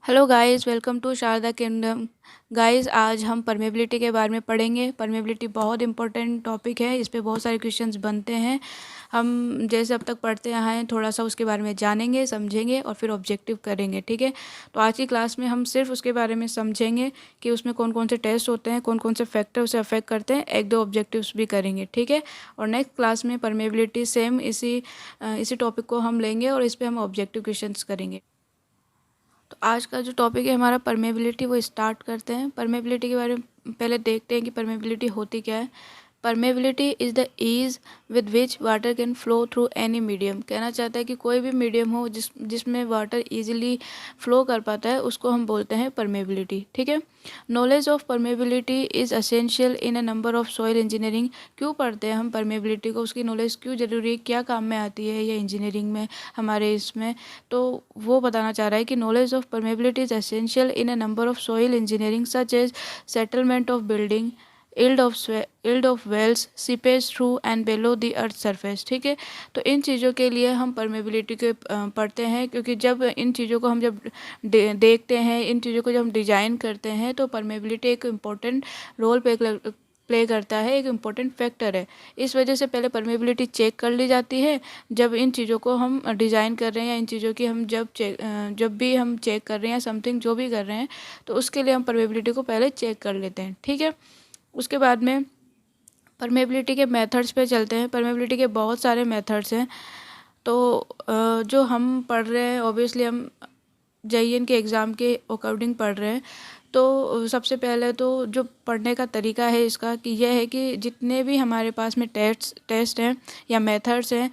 Hello guys, welcome to Sharda kingdom. Guys, आज हम permeability के बारे में पढ़ेंगे। परमेबिलिटी बहुत इंपॉर्टेंट टॉपिक है। इस पे बहुत सारे क्वेश्चंस बनते हैं। हम जैसे अब तक पढ़ते आए हैं, थोड़ा सा उसके बारे में जानेंगे, समझेंगे और फिर ऑब्जेक्टिव करेंगे। ठीक है। तो आज की क्लास में हम सिर्फ उसके बारे में समझेंगे कि उसमें कौन कौन से टेस्ट होते हैं, कौन कौन से फैक्टर उसे अफेक्ट करते हैं। एक दो ऑब्जेक्टिव्स भी करेंगे। ठीक है। और नेक्स्ट क्लास में परमेबिलिटी सेम इसी टॉपिक को हम लेंगे और इस पर हम ऑब्जेक्टिव क्वेश्चंस करेंगे। तो आज का जो टॉपिक है हमारा परमेबिलिटी, वो स्टार्ट करते हैं। परमेबिलिटी के बारे में पहले देखते हैं कि परमेबिलिटी होती क्या है। Permeability is the ease with which water can flow through any medium. कहना चाहता है कि कोई भी मीडियम हो जिसमें वाटर इजीली फ्लो कर पाता है, उसको हम बोलते हैं परमेबिलिटी। ठीक है। Knowledge of permeability is essential in a number of soil engineering. क्यों पढ़ते हैं हम परमेबिलिटी को, उसकी नॉलेज क्यों ज़रूरी है, क्या काम में आती है ये इंजीनियरिंग में हमारे इसमें, तो वो बताना चाह रहा है कि knowledge of permeability is essential in a number of soil engineering such as settlement of building, yield of wells, seepage through and below the earth surface. ठीक है। तो इन चीज़ों के लिए हम परमेबिलिटी के पढ़ते हैं, क्योंकि जब इन चीज़ों को हम जब देखते हैं, इन चीज़ों को जब हम डिज़ाइन करते हैं, तो परमेबिलिटी एक इम्पोर्टेंट रोल प्ले करता है, एक इम्पोर्टेंट फैक्टर है। इस वजह से पहले परमेबिलिटी चेक कर ली जाती है जब इन चीज़ों को हम डिज़ाइन कर रहे हैं, या इन चीज़ों की हम जब भी हम चेक कर रहे हैं या समथिंग जो भी कर रहे हैं, तो उसके लिए हम परमेबिलिटी को पहले चेक कर लेते हैं। ठीक है। उसके बाद में परमेबिलिटी के मेथड्स पे चलते हैं। परमेबिलिटी के बहुत सारे मेथड्स हैं। तो जो हम पढ़ रहे हैं, ऑब्वियसली हम जेईएन के एग्ज़ाम के अकॉर्डिंग पढ़ रहे हैं। तो सबसे पहले तो जो पढ़ने का तरीका है इसका कि यह है कि जितने भी हमारे पास में टेस्ट हैं या मेथड्स हैं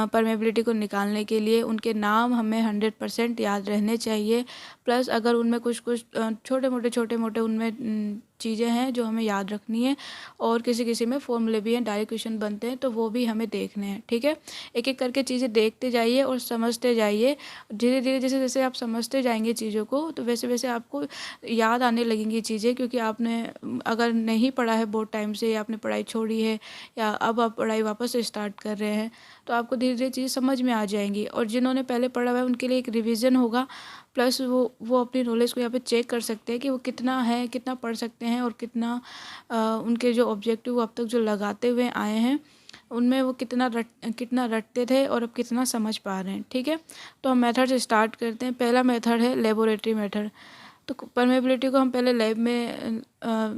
परमेबिलिटी को निकालने के लिए, उनके नाम हमें 100% याद रहने चाहिए। प्लस अगर उनमें कुछ कुछ छोटे मोटे उनमें चीज़ें हैं जो हमें याद रखनी है, और किसी किसी में फॉर्मूले भी हैं, डायरेक्ट क्वेश्चन बनते हैं, तो वो भी हमें देखने हैं। ठीक है। एक एक करके चीज़ें देखते जाइए और समझते जाइए। धीरे धीरे जैसे जैसे आप समझते जाएंगे चीज़ों को, तो वैसे वैसे आपको याद आने लगेंगी चीज़ें, क्योंकि आपने अगर नहीं पढ़ा है बहुत टाइम से, या आपने पढ़ाई छोड़ी है, या अब आप पढ़ाई वापस से स्टार्ट कर रहे हैं, तो आपको धीरे धीरे चीज़ें समझ में आ जाएंगी। और जिन्होंने पहले पढ़ा हुआ है उनके लिए एक रिवीजन होगा, प्लस वो अपनी नॉलेज को यहाँ पे चेक कर सकते हैं कि वो कितना है, कितना पढ़ सकते हैं, और कितना उनके जो ऑब्जेक्टिव अब तक जो लगाते हुए आए हैं उनमें वो कितना रटते थे और अब कितना समझ पा रहे हैं। ठीक है। तो हम मेथड से स्टार्ट करते हैं। पहला मेथड है लेबोरेटरी मेथड। तो परमेबिलिटी को हम पहले लैब में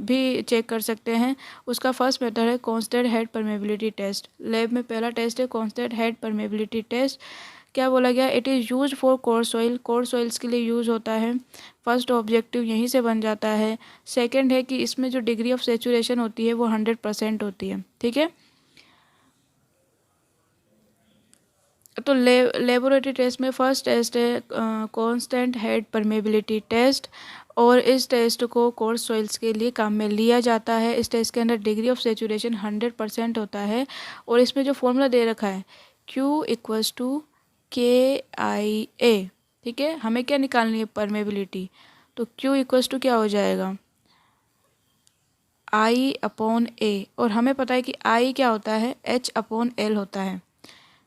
भी चेक कर सकते हैं। उसका फर्स्ट मेथड है constant head permeability test. Lab में पहला टेस्ट है कांस्टेंट हेड परमेबिलिटी टेस्ट। क्या बोला गया? It is use for course soil. Course soils के लिए यूज़ होता है। फर्स्ट ऑब्जेक्टिव यहीं से बन जाता है। सेकंड है कि इसमें जो डिग्री ऑफ सेचुरेशन होती है वो 100% होती है। ठीक है। तो लेबोरेटरी टेस्ट में फर्स्ट टेस्ट है कांस्टेंट हेड परमेबिलिटी टेस्ट, और इस टेस्ट को कोर्स सॉइल्स के लिए काम में लिया जाता है। इस टेस्ट के अंदर डिग्री ऑफ सेचुरेशन 100% होता है, और इसमें जो फॉर्मूला दे रखा है Q इक्वल्स टू KIA। ठीक है। हमें क्या निकालनी है? परमेबिलिटी। तो Q इक्वल्स टू क्या हो जाएगा? I/A। और हमें पता है कि I क्या होता है? H/L होता है।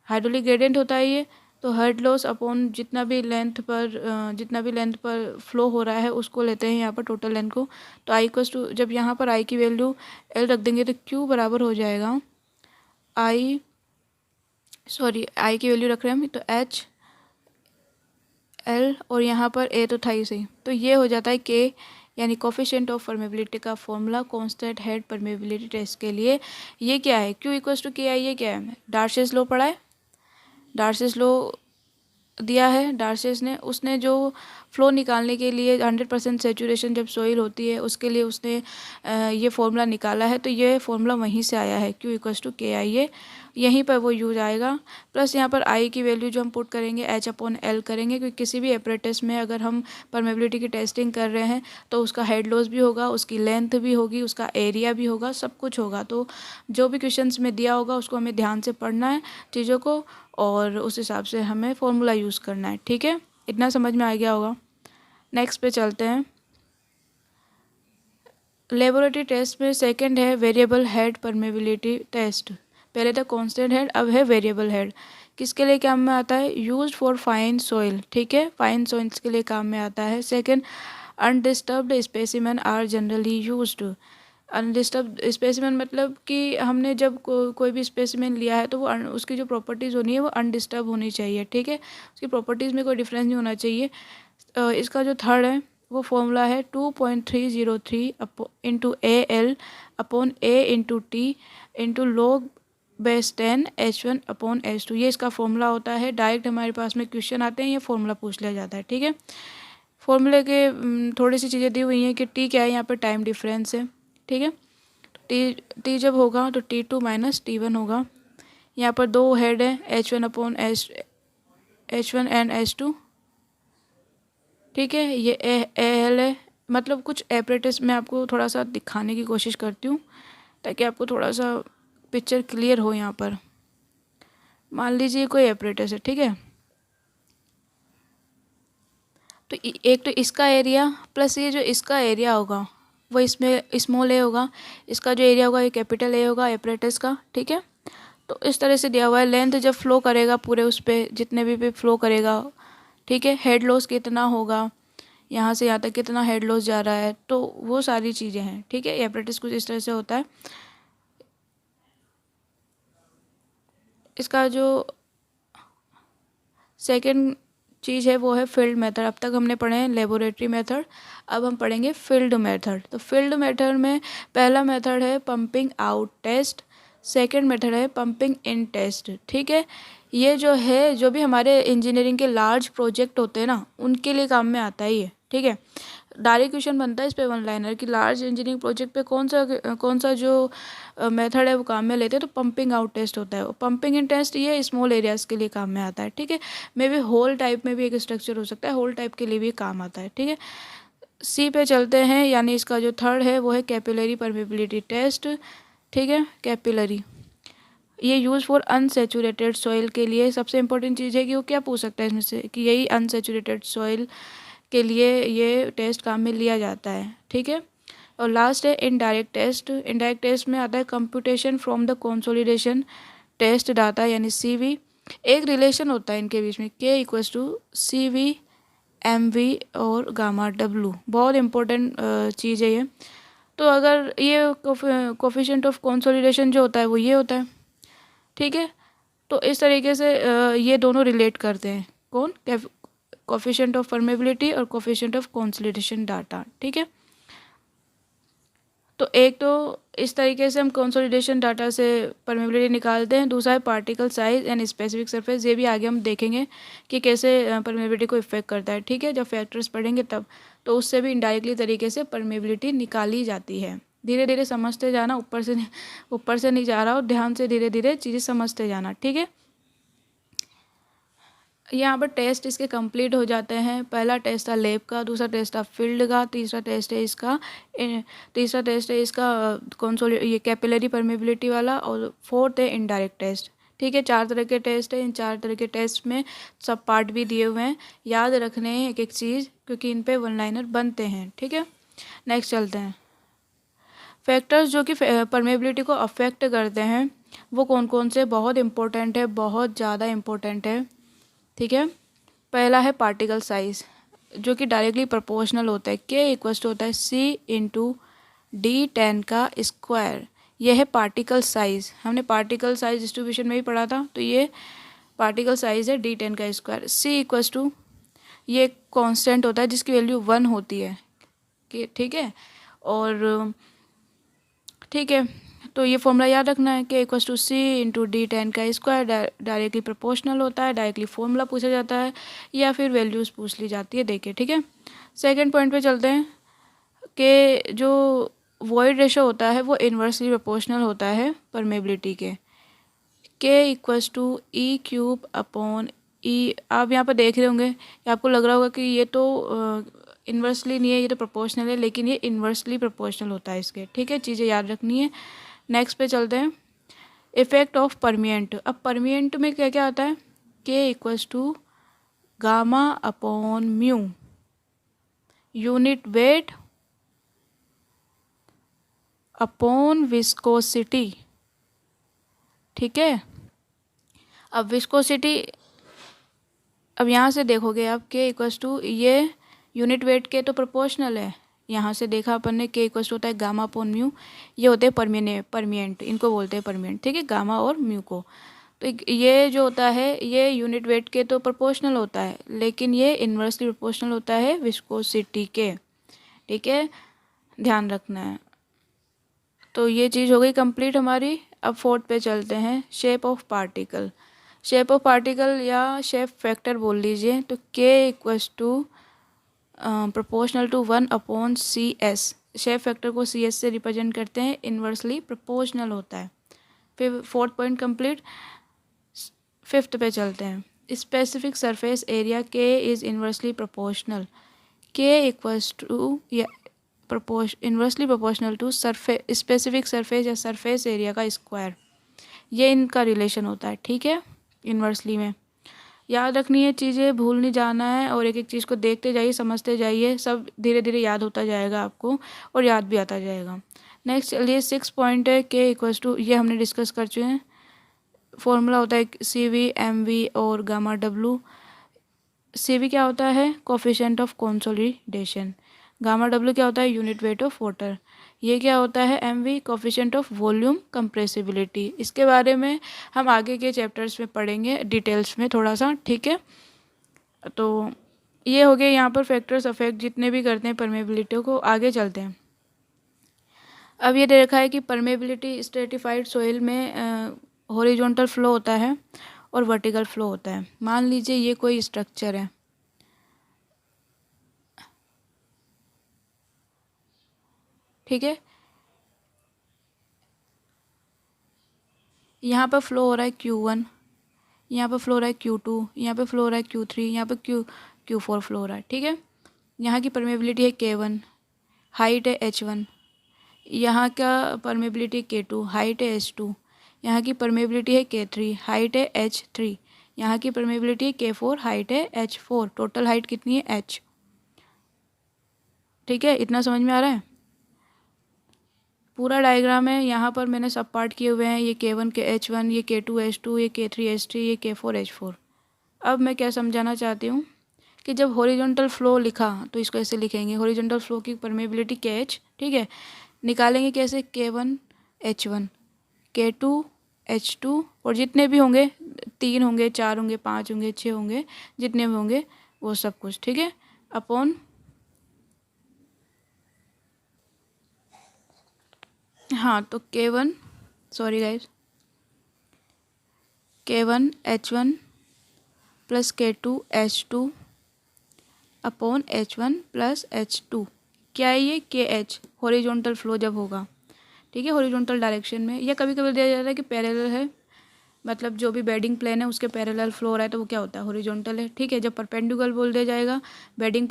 हाइड्रोलिक ग्रेडियंट होता है ये। तो हेड लॉस अपॉन जितना भी लेंथ पर फ्लो हो रहा है उसको लेते हैं यहाँ पर, टोटल लेंथ को। तो आई इक्वल्स टू, जब यहाँ पर आई की वैल्यू एल रख देंगे तो क्यू बराबर हो जाएगा आई की वैल्यू रख रहे हैं हम, तो एच एल, और यहाँ पर ए तो था ही सही, तो ये हो जाता है के, यानी कोफिशिएंट ऑफ परमेबिलिटी का formula constant head permeability test के लिए ये क्या है? क्यू इक्वल्स टू के आई। ये क्या है? डार्सियस लॉ पढ़ा है? डार्सियस लॉ दिया है डार्सियस ने। उसने जो फ्लो निकालने के लिए 100% सेचुरेशन जब सॉइल होती है उसके लिए उसने ये फार्मूला निकाला है। तो ये फार्मूला वहीं से आया है, Q इक्वल्स टू KIA। यहीं पर वो यूज आएगा। प्लस यहाँ पर I की वैल्यू जो हम पुट करेंगे H/L करेंगे, क्योंकि किसी भी एपरेटस में अगर हम परमेबिलिटी की टेस्टिंग कर रहे हैं तो उसका हेड लॉस भी होगा, उसकी लेंथ भी होगी, उसका एरिया भी होगा, सब कुछ होगा। तो जो भी क्वेश्चंस में दिया होगा उसको हमें ध्यान से पढ़ना है चीज़ों को, और उस हिसाब से हमें फॉर्मूला यूज़ करना है। ठीक है। इतना समझ में आ गया होगा। नेक्स्ट पे चलते हैं। लेबोरेटरी टेस्ट में सेकंड है वेरिएबल हेड परमेबिलिटी टेस्ट। पहले था कांस्टेंट हेड, अब है वेरिएबल हेड। किसके लिए काम में आता है? यूज्ड फॉर फाइन सॉइल, ठीक है, फाइन सॉइल्स के लिए काम में आता है। Second, undisturbed specimen are generally used. Undisturbed specimen मतलब कि हमने जब कोई भी स्पेसिमेन लिया है तो वो उसकी जो प्रॉपर्टीज़ होनी है वो अनडिस्टर्ब होनी चाहिए, ठीक है, उसकी प्रॉपर्टीज़ में कोई डिफरेंस नहीं होना चाहिए। इसका जो थर्ड है वो फॉर्मूला है 2.303 into A L upon A into T into log base 10 H1 upon H2। ये इसका फॉर्मूला होता है। डायरेक्ट हमारे पास में क्वेश्चन आते हैं, ये फॉर्मूला पूछ लिया जाता है, ठीक है। फॉर्मूले के थोड़ी सी चीज़ें दी हुई हैं कि टी क्या है, यहाँ पर टाइम डिफरेंस है, ठीक है। टी जब होगा तो T2 माइनस T1 होगा। यहाँ पर दो हेड है, H1 upon H1 and H2, ठीक है। ये एल है, मतलब कुछ एपरेटस मैं आपको थोड़ा सा दिखाने की कोशिश करती हूँ ताकि आपको थोड़ा सा पिक्चर क्लियर हो। यहाँ पर मान लीजिए कोई एपरेटस है, ठीक है, तो एक तो इसका एरिया प्लस ये जो इसका एरिया होगा वो इसमें स्मॉल ए होगा, इसका जो एरिया होगा ये कैपिटल ए होगा एपरेटस का, ठीक है। तो इस तरह से दिया हुआ है। लेंथ जब फ्लो करेगा पूरे उस पर जितने भी पे फ्लो करेगा, ठीक है, हेड लॉस कितना होगा, यहाँ से यहाँ तक कितना हेड लॉस जा रहा है, तो वो सारी चीज़ें हैं, ठीक है। एपरेटस कुछ इस तरह से होता है। इसका जो सेकंड चीज़ है वो है फील्ड मेथड। अब तक हमने पढ़े हैं लेबोरेटरी मेथड, अब हम पढ़ेंगे फील्ड मेथड। तो फील्ड मेथड में पहला मेथड है pumping out test, second method है पंपिंग इन टेस्ट, ठीक है। ये जो है जो भी हमारे इंजीनियरिंग के लार्ज प्रोजेक्ट होते हैं ना उनके लिए काम में आता है ये, ठीक है। डायरेक्ट क्वेश्चन बनता है इस पे वन लाइनर कि लार्ज इंजीनियरिंग प्रोजेक्ट पे कौन सा जो मेथड है वो काम में लेते हैं, तो पंपिंग आउट टेस्ट होता है। पंपिंग इन टेस्ट ये स्मॉल एरियाज़ के लिए काम में आता है, ठीक है। मे बी होल टाइप में भी एक स्ट्रक्चर हो सकता है, होल टाइप के लिए भी काम आता है, ठीक है। सी पे चलते हैं, यानी इसका जो थर्ड है वो है कैपिलरी परमेबिलिटी टेस्ट, ठीक है। कैपिलरी ये यूज़ फॉर अनसेचुरेटेड सॉइल के लिए सबसे इंपॉर्टेंट चीज़ है कि वो क्या पूछ सकता है इसमें से कि यही अनसेचुरेटेड सॉइल के लिए ये टेस्ट काम में लिया जाता है, ठीक है। और लास्ट है इनडायरेक्ट टेस्ट। इनडायरेक्ट टेस्ट में आता है computation from the consolidation test data, यानी CV। एक रिलेशन होता है इनके बीच में K=CV MV और गामा W, बहुत इंपॉर्टेंट चीज़ है ये। तो अगर ये कोफिशिएंट ऑफ कंसोलिडेशन जो होता है वो ये होता है, ठीक है। तो इस तरीके से ये दोनों रिलेट करते हैं, कौन, कोफिशिएंट ऑफ परमेबिलिटी और कोफिशिएंट ऑफ कंसोलिडेशन डाटा, ठीक है। तो एक तो इस तरीके से हम कंसोलिडेशन डाटा से परमेबिलिटी निकालते हैं, दूसरा है particle size and specific surface. ये भी आगे हम देखेंगे कि कैसे परमेबिलिटी को इफेक्ट करता है, ठीक है, जब फैक्टर्स पढ़ेंगे तब। तो उससे भी इनडायरेक्टली तरीके से परमेबिलिटी निकाली जाती है। धीरे धीरे समझते जाना, ऊपर से नहीं जा रहा हो, ध्यान से धीरे धीरे चीज़ें समझते जाना, ठीक है। यहाँ पर टेस्ट इसके कंप्लीट हो जाते हैं। पहला टेस्ट था लैब का, दूसरा टेस्ट था फील्ड का, तीसरा टेस्ट है इसका ये कैपिलरी परमेबिलिटी वाला, और फोर्थ है इनडायरेक्ट टेस्ट, ठीक है। 4 तरह के टेस्ट है। इन 4 तरह के टेस्ट में सब पार्ट भी दिए हुए हैं, याद रखने हैं एक एक चीज़ क्योंकि इन पे वन लाइनर बनते हैं, ठीक है। नेक्स्ट चलते हैं। फैक्टर्स जो कि परमेबिलिटी को अफेक्ट करते हैं वो कौन कौन से, बहुत इंपॉर्टेंट है, बहुत ज़्यादा इम्पोर्टेंट है, ठीक है। पहला है पार्टिकल साइज जो कि डायरेक्टली प्रोपोर्शनल होता है। K होता है C×D10 का स्क्वायर। यह है पार्टिकल साइज, हमने पार्टिकल साइज डिस्ट्रीब्यूशन में भी पढ़ा था। तो ये पार्टिकल साइज है D10 का स्क्वायर। C ये कांस्टेंट होता है जिसकी वैल्यू 1 होती है, ठीक है। और ठीक है, तो ये फॉर्मूला याद रखना है कि C×D10 का स्क्वायर डायरेक्टली प्रोपोर्शनल होता है। डायरेक्टली फॉर्मूला पूछा जाता है या फिर वैल्यूज़ पूछ ली जाती है, देखिए, ठीक है। सेकंड पॉइंट पे चलते हैं कि जो वॉइड रेशो होता है वो इन्वर्सली प्रोपोर्शनल होता है परमेबिलिटी के। K=E³ आप यहाँ पर देख रहे होंगे कि आपको लग रहा होगा कि ये तो इन्वर्सली नहीं है, ये तो प्रोपोर्शनल है, लेकिन ये इन्वर्सली प्रोपोर्शनल होता है इसके, ठीक है। चीज़ें याद रखनी है। नेक्स्ट पे चलते हैं, इफेक्ट ऑफ परमिएंट। अब परमिएंट में क्या क्या आता है, K=γ/μ, unit weight upon viscosity, ठीक है। अब विस्कोसिटी, अब यहाँ से देखोगे आप के इक्वल्स टू, ये यूनिट वेट के तो प्रोपोर्शनल है, यहाँ से देखा अपन ने के इक्वल्स टू होता है गामा अपॉन म्यू, ये होते हैं परमिएंट, इनको बोलते हैं परमिएंट, ठीक है, गामा और म्यू को। तो ये जो होता है ये यूनिट वेट के तो प्रोपोर्शनल होता है, लेकिन ये इन्वर्सली प्रोपोर्शनल होता है विस्कोसिटी के, ठीक है, ध्यान रखना है। तो ये चीज़ हो गई कंप्लीट हमारी। अब फोर्थ पे चलते हैं, shape of particle. Shape of particle या शेप फैक्टर बोल लीजिए, तो K equals to proportional to 1/CS। Shape factor को CS से रिप्रेजेंट करते हैं, इन्वर्सली प्रोपोर्शनल होता है। फिर फोर्थ पॉइंट कंप्लीट। फिफ्थ पे चलते हैं, specific surface area K is inversely proportional, K equals to या inversely proportional to specific surface या सरफेस एरिया का स्क्वायर, ये इनका रिलेशन होता है, ठीक है, इन्वर्सली में। याद रखनी है चीज़ें, भूल नहीं जाना है, और एक एक चीज़ को देखते जाइए, समझते जाइए, सब धीरे धीरे याद होता जाएगा आपको और याद भी आता जाएगा। नेक्स्ट चलिए 6 पॉइंट है, के इक्वल्स टू, ये हमने डिस्कस कर चुके हैं। फॉर्मूला होता है CV, MV और गामा W। CV क्या होता है, coefficient of consolidation. Gamma W क्या होता है, यूनिट वेट ऑफ वाटर। ये क्या होता है, MV, coefficient of volume compressibility. इसके बारे में हम आगे के चैप्टर्स में पढ़ेंगे डिटेल्स में थोड़ा सा, ठीक है। तो ये हो गए यहाँ पर फैक्टर्स अफेक्ट जितने भी करते हैं परमेबिलिटी को। आगे चलते हैं। अब ये दे रखा है कि परमेबिलिटी स्ट्रेटिफाइड सोइल में हॉरिजॉन्टल फ्लो होता है और वर्टिकल फ्लो होता है। मान लीजिए ये कोई स्ट्रक्चर है, ठीक है, यहाँ पर फ्लो हो रहा है Q1, यहाँ पर फ्लो हो रहा है Q2, यहाँ पर फ्लो हो रहा है Q3, यहाँ पर Q4 फ्लो हो रहा है, ठीक है। यहाँ की परमेबिलिटी है K1, हाइट है H1, यहाँ का परमेबिलिटी K2, हाइट है H2, यहाँ की परमेबिलिटी है K3, हाइट है H3, यहाँ की परमेबिलिटी है K4, हाइट है H4। टोटल हाइट कितनी है, H, ठीक है, इतना समझ में आ रहा है। पूरा डायग्राम है, यहाँ पर मैंने सब पार्ट किए हुए हैं, ये K1 के H1, ये K2 H2, ये K3 H3, ये K4 H4। अब मैं क्या समझाना चाहती हूँ कि जब हॉरिजॉन्टल फ्लो लिखा तो इसको ऐसे लिखेंगे, हॉरिजॉन्टल फ्लो की परमेबिलिटी KH, ठीक है, निकालेंगे कैसे, K1 H1, K2 H2, और जितने भी होंगे, 3 होंगे, 4 होंगे, 5 होंगे, 6 होंगे, जितने भी होंगे वो सब कुछ, ठीक है, अपॉन, हाँ, तो K1, sorry guys, K1 H1 plus K2 H2 upon H1 plus H2। क्या है ये, KH, हॉरिजॉन्टल फ्लो जब होगा, ठीक है, हॉरिजॉन्टल डायरेक्शन में। या कभी कभी दिया जाता है कि पैरेलल है, मतलब जो भी बेडिंग प्लेन है उसके पैरेलल फ्लो हो रहा है तो वो क्या होता है, हॉरिजॉन्टल है, ठीक है। जब परपेंडिकुलर बोल दिया जाएगा, बेडिंग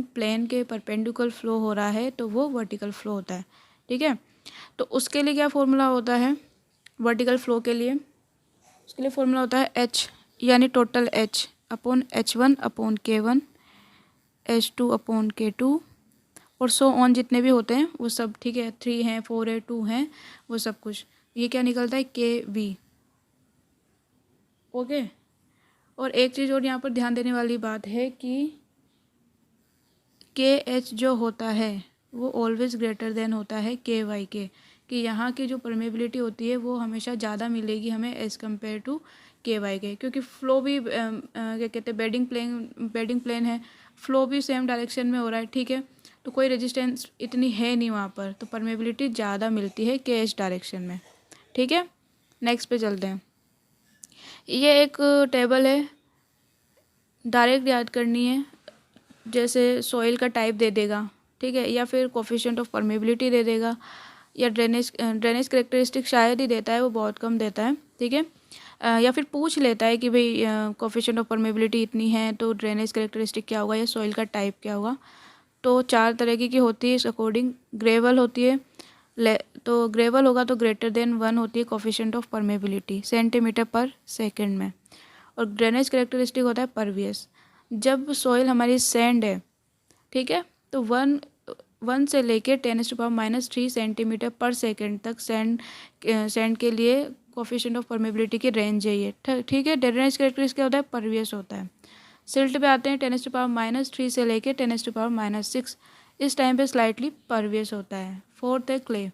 प्लेन के परपेंडिकुलर फ्लो हो रहा है तो वो वर्टिकल फ्लो होता है, ठीक है। तो उसके लिए क्या फॉर्मूला होता है, वर्टिकल फ्लो के लिए, उसके लिए फॉर्मूला होता है H, यानी total H upon H1 upon K1, H2 upon K2, और सो ऑन जितने भी होते हैं वो सब, ठीक है, 3 हैं, 4 है, 2 हैं, वो सब कुछ। ये क्या निकलता है, KV, ओके। और एक चीज़ और यहाँ पर ध्यान देने वाली बात है कि KH जो होता है वो ऑलवेज ग्रेटर देन होता है KY के, कि यहाँ की जो परमेबिलिटी होती है वो हमेशा ज़्यादा मिलेगी हमें एज़ कम्पेयर टू KY के, क्योंकि फ्लो भी क्या कहते हैं, बेडिंग प्लेन है, फ्लो भी सेम डायरेक्शन में हो रहा है, ठीक है, तो कोई रेजिस्टेंस इतनी है नहीं वहाँ पर, तो परमेबिलिटी ज़्यादा मिलती है KH डायरेक्शन में, ठीक है। नेक्स्ट पे चलते हैं। ये एक टेबल है, डायरेक्ट याद करनी है, जैसे सॉइल का टाइप दे देगा, ठीक है, या फिर कोफिशिएंट ऑफ परमेबिलिटी दे देगा, या ड्रेनेज करेक्टरिस्टिक शायद ही देता है, वो बहुत कम देता है, ठीक है। या फिर पूछ लेता है कि भाई कोफिशिएंट ऑफ परमेबिलिटी इतनी है तो ड्रेनेज करेक्टरिस्टिक क्या होगा या सॉइल का टाइप क्या होगा। तो 4 तरह की होती है इस अकॉर्डिंग। ग्रेवल होती है, तो ग्रेवल होगा तो ग्रेटर देन 1 होती है कोफिशिएंट ऑफ परमेबिलिटी सेंटीमीटर पर सेकेंड में, और ड्रेनेज करेक्टरिस्टिक होता है परवियस। जब सॉइल हमारी सैंड है, ठीक है, तो 1 से लेके 10⁻³ सेंटीमीटर पर सेकेंड तक सैंड के लिए कोफिशिएंट ऑफ परमेबिलिटी की रेंज है ये, ठीक है। ड्रेनेज कैरेक्टरिस्टिक्स क्या होता है, परवियस होता है। सिल्ट पे आते हैं, 10⁻³ से लेके 10⁻�6, इस टाइम पे स्लाइटली परवियस होता है। फोर्थ है क्ले,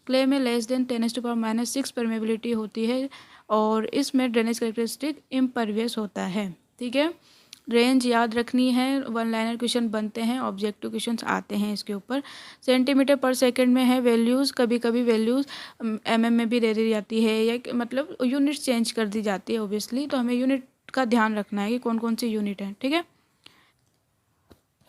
क्ले में लेस देन 10⁻�6 परमेबिलिटी होती है और इसमें ड्रेनेज कैरेक्टरिस्टिक इम्परवियस होता है, ठीक है। रेंज याद रखनी है, वन लाइनर क्वेश्चन बनते हैं, ऑब्जेक्टिव क्वेश्चन आते हैं इसके ऊपर। सेंटीमीटर पर सेकंड में है वैल्यूज़, कभी कभी वैल्यूज़ mm में भी दे दी जाती है, या मतलब यूनिट्स चेंज कर दी जाती है ओबियसली, तो हमें यूनिट का ध्यान रखना है कि कौन कौन सी यूनिट है, ठीक है।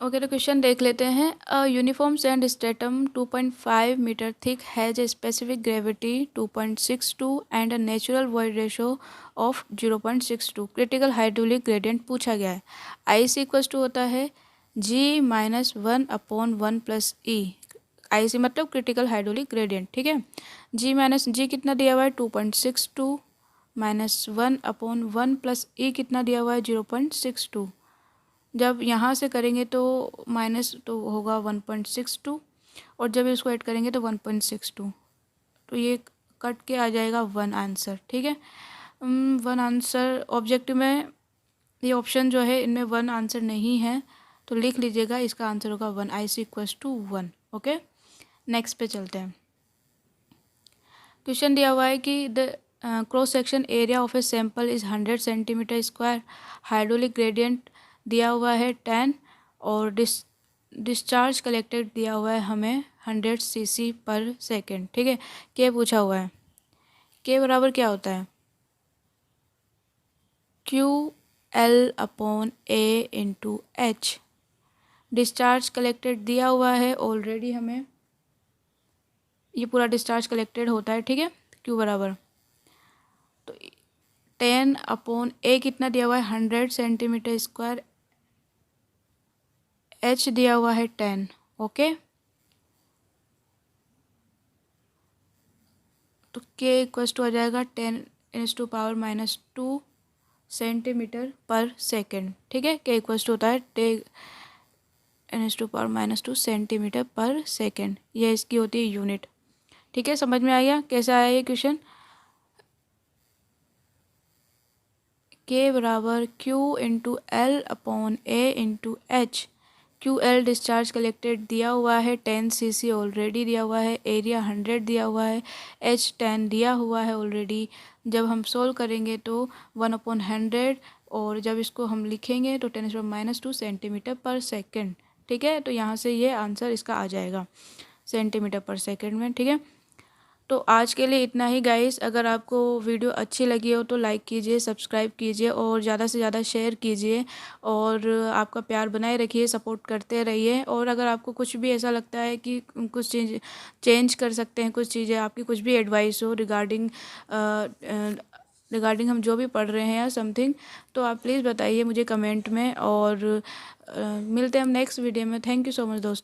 ओके, तो क्वेश्चन देख लेते हैं। A uniform sand stratum 2.5 metre thick has a specific gravity 2.62 and a natural void ratio of 0.62। Critical hydraulic gradient पूछा गया है। आई सी इक्वल्स टू होता है G-1/1 प्लस ई। आई सी मतलब क्रिटिकल हाइड्रोलिक ग्रेडियंट, ठीक है। जी कितना दिया हुआ है 2.62 -1/1 प्लस ई कितना दिया हुआ है 0.62। जब यहाँ से करेंगे तो माइनस तो होगा 1.62 और जब इसको ऐड करेंगे तो 1.62, तो ये कट के आ जाएगा 1 आंसर, ठीक है। 1 आंसर ऑब्जेक्टिव में ये ऑप्शन जो है इनमें 1 आंसर नहीं है, तो लिख लीजिएगा, इसका आंसर होगा 1। आई सी इक्वल्स टू 1। ओके, नेक्स्ट पे चलते हैं। क्वेश्चन दिया हुआ है कि the cross section area of a sample is 100 centimetre square, hydraulic gradient दिया हुआ है 10 और डिस्चार्ज कलेक्टेड दिया हुआ है हमें 100 cc पर सेकेंड, ठीक है। के पूछा हुआ है, के बराबर क्या होता है QL/A into H। Discharge collected दिया हुआ है ऑलरेडी हमें, ये पूरा डिस्चार्ज कलेक्टेड होता है, ठीक है। Q बराबर तो 10/A कितना दिया हुआ है 100 सेंटीमीटर स्क्वायर, H दिया हुआ है 10, ओके। तो K इक्वल्स टू आ जाएगा 10⁻⁻² सेंटीमीटर पर सेकेंड, ठीक है। K इक्वल्स टू होता है 10⁻⁻² सेंटीमीटर पर सेकेंड, यह इसकी होती है यूनिट, ठीक है। समझ में आया कैसा आया ये क्वेश्चन। K बराबर Q/L/A into H। QL discharge collected दिया हुआ है 10 cc ऑलरेडी दिया हुआ है, एरिया 100 दिया हुआ है, H 10 दिया हुआ है ऑलरेडी। जब हम सोल्व करेंगे तो 1/100 और जब इसको हम लिखेंगे तो 10⁻⁻² सेंटीमीटर पर सेकेंड, ठीक है। तो यहाँ से ये आंसर इसका आ जाएगा सेंटीमीटर पर सेकेंड में, ठीक है। तो आज के लिए इतना ही गाइस। अगर आपको वीडियो अच्छी लगी हो तो लाइक कीजिए, सब्सक्राइब कीजिए और ज़्यादा से ज़्यादा शेयर कीजिए और आपका प्यार बनाए रखिए, सपोर्ट करते रहिए। और अगर आपको कुछ भी ऐसा लगता है कि कुछ चीज़ चेंज कर सकते हैं, कुछ चीज़ें आपकी कुछ भी एडवाइस हो रिगार्डिंग हम जो भी पढ़ रहे हैं या समथिंग, तो आप प्लीज़ बताइए मुझे कमेंट में। और मिलते हैं हम नेक्स्ट वीडियो में। थैंक यू सो मच दोस्तों।